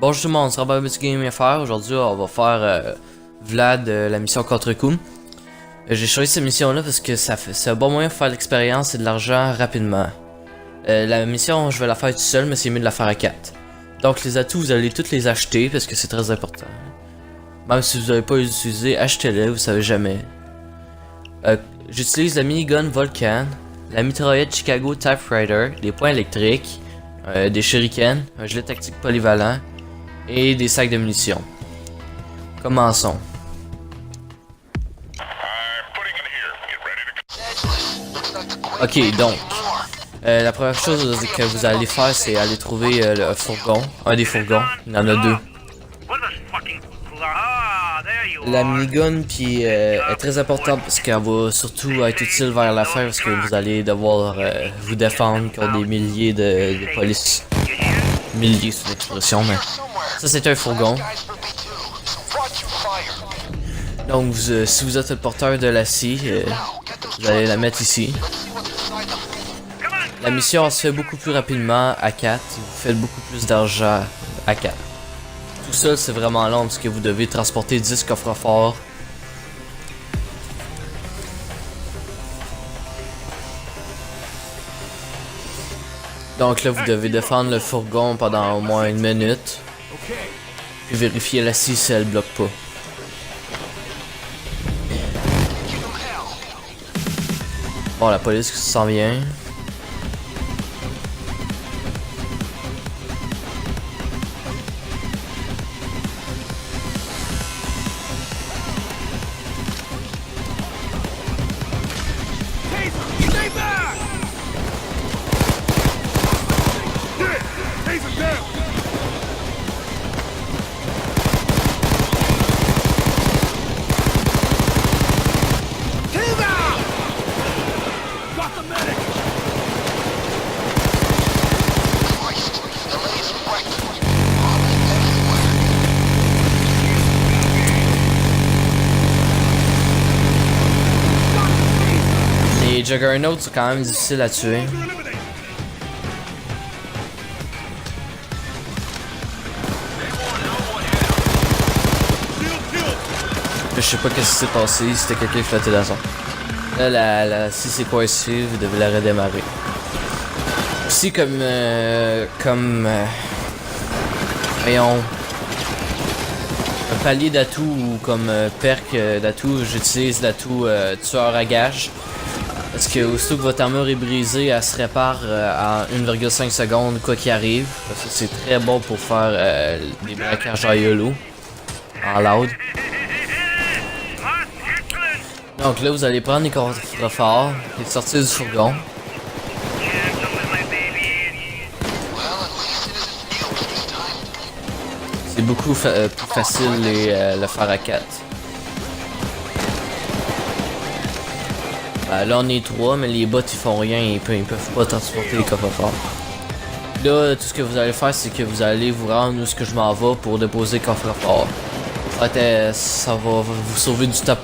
Bonjour tout le monde, c'est Robert Petit Game FR. Aujourd'hui, on va faire Vlad, la mission contre Koum. J'ai choisi cette mission-là parce que c'est un bon moyen de faire l'expérience et de l'argent rapidement. La mission, je vais la faire tout seul, mais c'est mieux de la faire à 4. Donc les atouts, vous allez tous les acheter parce que c'est très important. Même si vous n'avez pas les utiliser, achetez-les, vous savez jamais. J'utilise la minigun Volcan, la mitraillette Chicago Typewriter, des poings électriques, des shurikens, un gilet tactique polyvalent et des sacs de munitions. Commençons. Ok, donc la première chose que vous allez faire, c'est aller trouver le fourgon, un des fourgons. Il y en a deux. La minigun puis est très importante parce qu'elle va surtout être utile vers la fin parce que vous allez devoir vous défendre contre des milliers de polices. Milliers, c'est une expression, mais ça c'est un fourgon. Donc si vous êtes le porteur de la scie, vous allez la mettre ici. La mission se fait beaucoup plus rapidement à 4, vous faites beaucoup plus d'argent à 4. Tout seul c'est vraiment long parce que vous devez transporter 10 coffres-forts. Donc là vous devez défendre le fourgon pendant au moins une minute. Puis vérifier la scie si elle bloque pas. Bon, la police s'en vient. Les Juggernauts sont quand même difficiles à tuer. Je sais pas qu'est-ce qui s'est passé, c'était quelqu'un qui flottait dans son. Là, si c'est coincé, vous devez la redémarrer. Aussi voyons, un palier d'atout ou comme perk d'atout, j'utilise l'atout tueur à gage. Parce que aussitôt que votre armure est brisée, elle se répare en 1,5 secondes quoi qu'il arrive. Ça c'est très bon pour faire des braquages à YOLO en loud. Donc là vous allez prendre les coffres-forts et sortir du fourgon. C'est beaucoup plus facile le faire à 4. Là on est 3 mais les bots ils font rien, ils peuvent pas transporter les coffres-forts. Là tout ce que vous allez faire c'est que vous allez vous rendre où ce que je m'en vais pour déposer le coffre-fort. En fait, ça va vous sauver du temps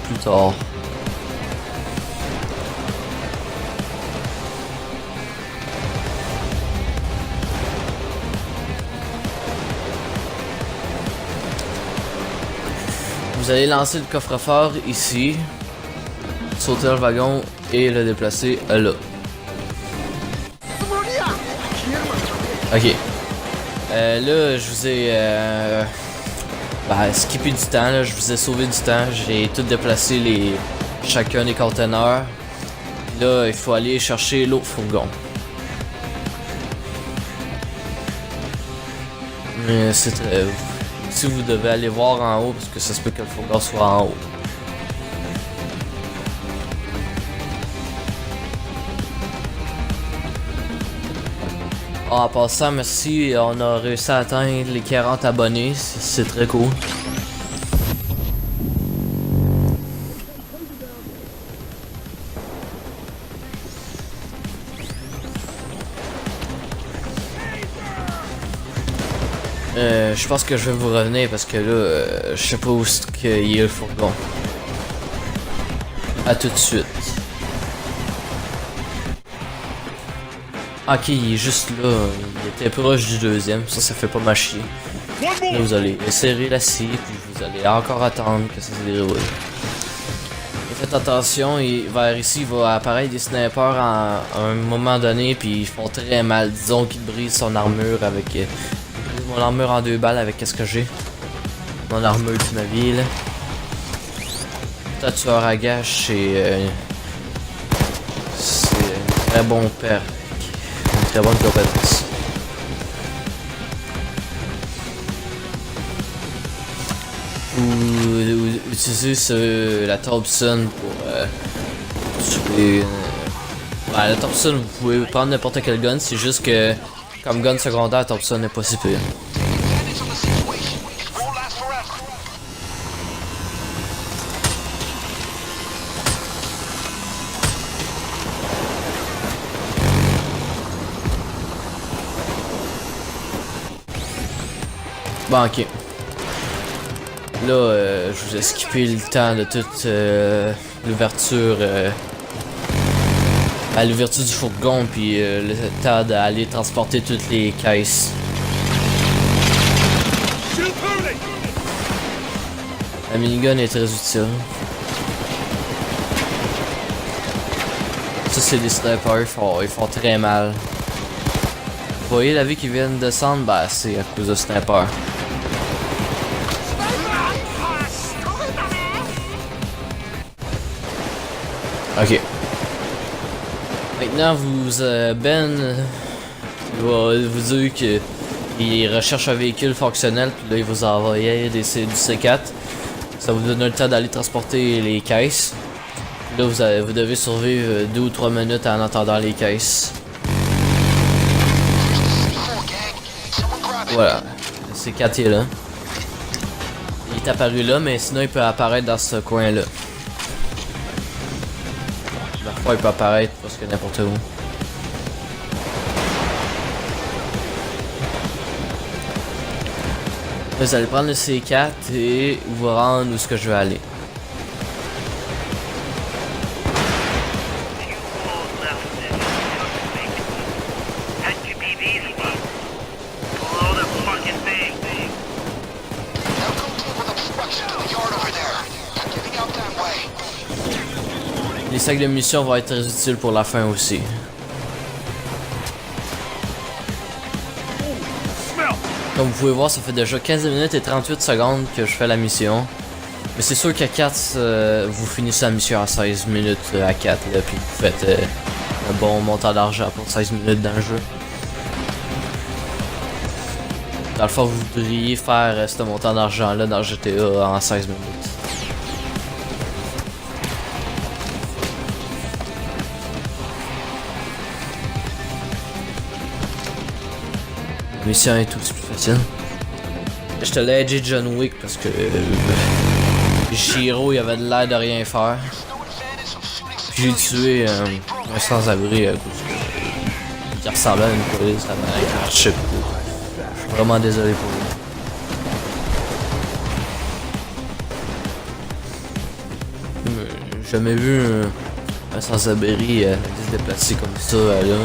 plus tard. Vous allez lancer le coffre-fort ici, sauter le wagon et le déplacer là. Ok. Là, je vous ai skippé du temps, là, je vous ai sauvé du temps. J'ai tout déplacé chacun des conteneurs. Là, il faut aller chercher l'autre fourgon. Mais c'est très... Si vous devez aller voir en haut, parce que ça se peut que le fourgon soit en haut. En passant, merci, on a réussi à atteindre les 40 abonnés, c'est très cool. Je pense que je vais vous revenir parce que là, je sais pas où est-ce qu'il est le fourgon. A tout de suite. Ok, il est juste là. Il était proche du deuxième. Ça fait pas mal chier. Là, vous allez serrer la scie, puis vous allez encore attendre que ça se déroule. Et faites attention, vers ici, il va apparaître des snipers à un moment donné, puis ils font très mal. Disons qu'ils brisent son armure avec... mon armure en 2 balles avec qu'est-ce que j'ai. Mon armure du navire. Tueur à gage, c'est un très bon père. Une très bonne compétence. Ou utiliser la Thompson pour tuer. La Thompson, vous pouvez prendre n'importe quel gun, c'est juste que comme gun secondaire, la Thompson n'est pas si pire. Bon, ok. Là, je vous ai skippé le temps de toute l'ouverture à l'ouverture du fourgon, puis le temps d'aller transporter toutes les caisses. La minigun est très utile. Ça, c'est des snipers, ils font très mal. Vous voyez la vie qui vient de descendre? Bah, c'est à cause de snipers. Ok. Maintenant, Ben va vous dire qu'il recherche un véhicule fonctionnel, puis là, il vous envoie du C4. Ça vous donne le temps d'aller transporter les caisses. Là, vous devez survivre 2 ou 3 minutes en attendant les caisses. Voilà. Le C4 est là. Il est apparu là, mais sinon, il peut apparaître dans ce coin-là. Parfois il peut apparaître presque n'importe où. Vous allez prendre le C4 et vous rendre où ce que je veux aller. Les sacs de munitions vont être très utiles pour la fin aussi. Comme vous pouvez voir, ça fait déjà 15 minutes et 38 secondes que je fais la mission. Mais c'est sûr qu'à 4, vous finissez la mission à 16 minutes à 4, là, puis vous faites un bon montant d'argent pour 16 minutes dans le jeu. Dans le fond, vous voudriez faire ce montant d'argent là dans GTA en 16 minutes. La mission est tout plus facile. Je te l'ai dit John Wick parce que Shiro il avait de l'air de rien faire. J'ai tué un sans-abri à cause qu'il ressemblait à une police avec un chip. Je suis vraiment désolé pour lui. J'ai jamais vu un sans-abri se déplacer comme ça là.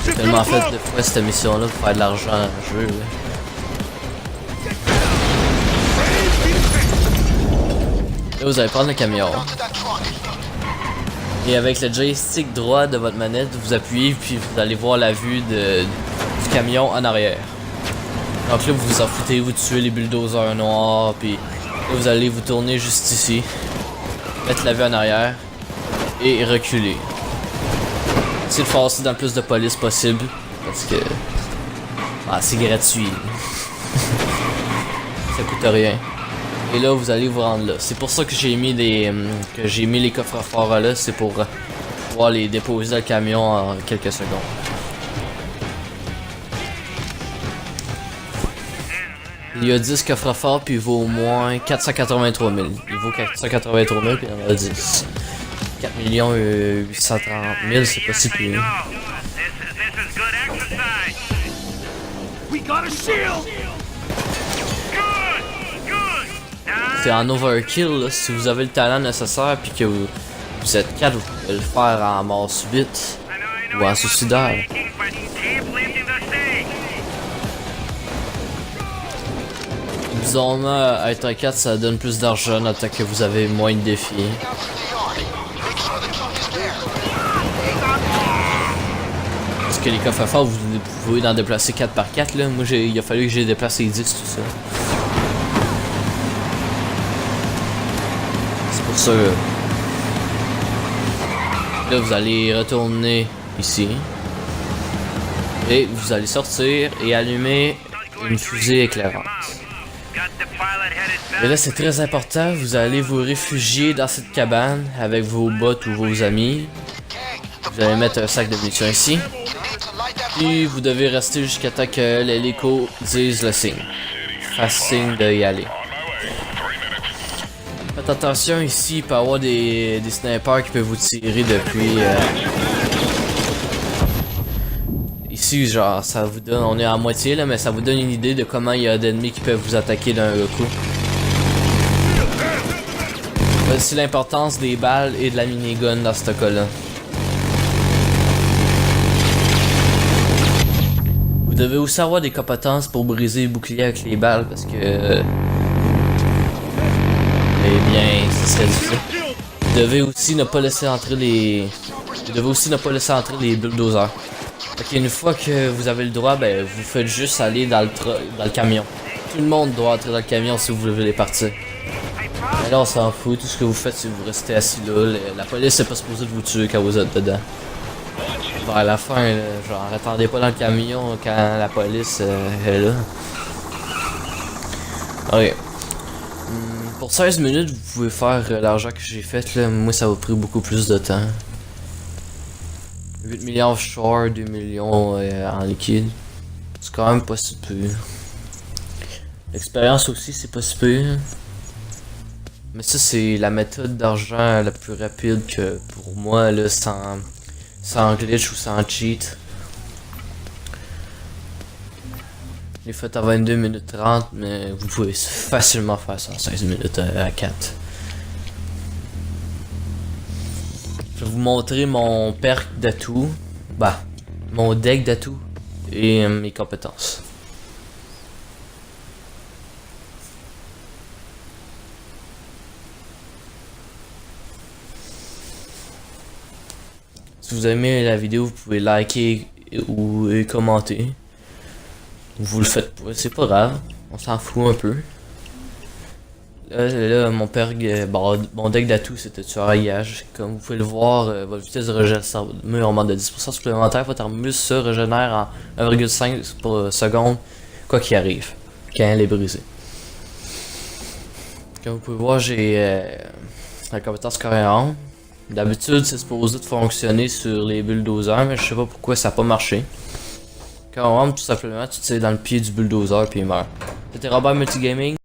J'ai tellement fait de fois cette mission là pour faire de l'argent dans le jeu. Là. Là, vous allez prendre le camion. Et avec le joystick droit de votre manette, vous appuyez puis vous allez voir la vue du camion en arrière. Donc là, vous vous en foutez, vous tuez les bulldozers noirs, puis là, vous allez vous tourner juste ici, mettre la vue en arrière et reculer. Essayez de passer dans le plus de police possible, parce que c'est gratuit. Ça coûte rien. Et là, vous allez vous rendre là. C'est pour ça que j'ai mis les coffres forts là, c'est pour pouvoir les déposer dans le camion en quelques secondes. Il y a 10 coffres forts puis il vaut au moins 483 000. Il vaut 483 000 puis il y en a 10. 4 830 000, c'est pas si pire. C'est en overkill là, si vous avez le talent nécessaire puis que vous êtes capable, vous pouvez le faire en mort subite ou en suicidaire. bizarrement, être un 4 ça donne plus d'argent tant que vous avez moins de défis. Parce que les coffres à forts, vous pouvez en déplacer 4 par 4 là. Moi il a fallu que j'ai déplacé 10 tout ça. C'est pour ça que... Là vous allez retourner ici. Et vous allez sortir et allumer une fusée éclairante. Et là c'est très important, vous allez vous réfugier dans cette cabane avec vos bots ou vos amis. Vous allez mettre un sac de munitions ici. Puis vous devez rester jusqu'à temps que l'hélico dise le signe. Fasse signe d'y aller. Faites attention ici, il peut y avoir des snipers qui peuvent vous tirer depuis... Ici, genre, ça vous donne, on est à moitié là, mais ça vous donne une idée de comment il y a d'ennemis qui peuvent vous attaquer d'un coup. Voici l'importance des balles et de la minigun dans ce cas-là. Vous devez aussi avoir des compétences pour briser les boucliers avec les balles parce que... eh bien, ce serait difficile. Vous devez aussi ne pas laisser entrer les... bulldozers. Ok, une fois que vous avez le droit, ben vous faites juste aller dans le camion. Tout le monde doit entrer dans le camion si vous voulez partir. Mais là on s'en fout, tout ce que vous faites c'est que vous restez assis là. La police n'est pas supposée de vous tuer quand vous êtes dedans. Vers la fin, là, genre attendez pas dans le camion quand la police est là. Ok. Pour 16 minutes vous pouvez faire l'argent que j'ai fait là, moi ça va pris beaucoup plus de temps. 8 millions offshore, 2 millions en liquide. C'est quand même pas si peu. L'expérience aussi, c'est pas si peu. Mais ça, c'est la méthode d'argent la plus rapide que pour moi, là, sans glitch ou sans cheat. Les faites à 22 minutes 30, mais vous pouvez facilement faire ça en 16 minutes à 4. Je vais vous montrer mon perk d'atout, bah, mon deck d'atout et mes compétences. Si vous aimez la vidéo, vous pouvez liker ou commenter. Vous le faites pas, c'est pas grave, on s'en fout un peu. Là, mon perk, mon deck d'atout c'était tueur à gage. Comme vous pouvez le voir, votre vitesse de régénération augmente de 10% supplémentaire. Votre armure se régénère en 1,5 secondes, quoi qu'il arrive, quand elle est brisée. Comme vous pouvez voir, j'ai la compétence coréenne. D'habitude, c'est supposé de fonctionner sur les bulldozers, mais je sais pas pourquoi ça a pas marché. Quand on rentre, tout simplement, tu tires dans le pied du bulldozer puis il meurt. C'était Robert Multigaming.